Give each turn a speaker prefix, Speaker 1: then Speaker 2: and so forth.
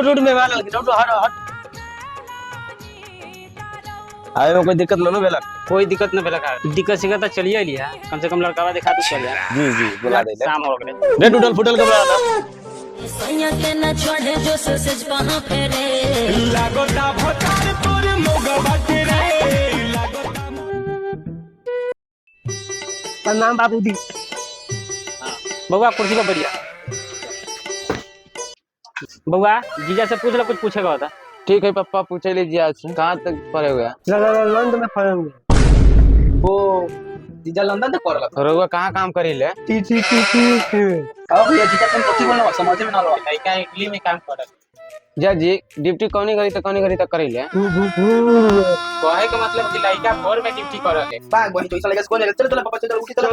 Speaker 1: Road में वाला road हट हट आयो कोई दिक्कत लो बेला
Speaker 2: कोई दिक्कत न बेला दिक्कत सिक्कत चलिए लिया कम से कम लड़का देखा तो चल जाए।
Speaker 1: जी जी बुला दे
Speaker 2: शाम हो गए
Speaker 1: दे टूटल फुटल के बड़ा था
Speaker 3: सैया के न छोड़े जो सज पहां फेरे
Speaker 4: लागोता भोतार तोर मोगा बाटे रे लागोता
Speaker 1: प्रणाम बाबूजी।
Speaker 2: बउआ कुर्सी पर बढ़िया बउआ जीजा से पूछ लो कुछ पूछेगा होता।
Speaker 1: ठीक है पापा पूछे लीजिए आज कहाँ तक पढ़े हुए
Speaker 5: लंदन में पढ़े हुए
Speaker 1: वो जीजा लंदन तक पढ़ला तो रहुआ कहाँ काम करी ले
Speaker 5: टी अब ये जीजा तुम कथी बोलनो समझ में ना लो
Speaker 2: लड़का इटली में काम कर
Speaker 1: जा जी ड्यूटी कौनी करी तो करी ले
Speaker 2: कहे का मतलब कि लड़का भोर में ड्यूटी कर ले
Speaker 5: बाग वही तो ऐसा लगा कौन है चल चल पापा चल उठी चल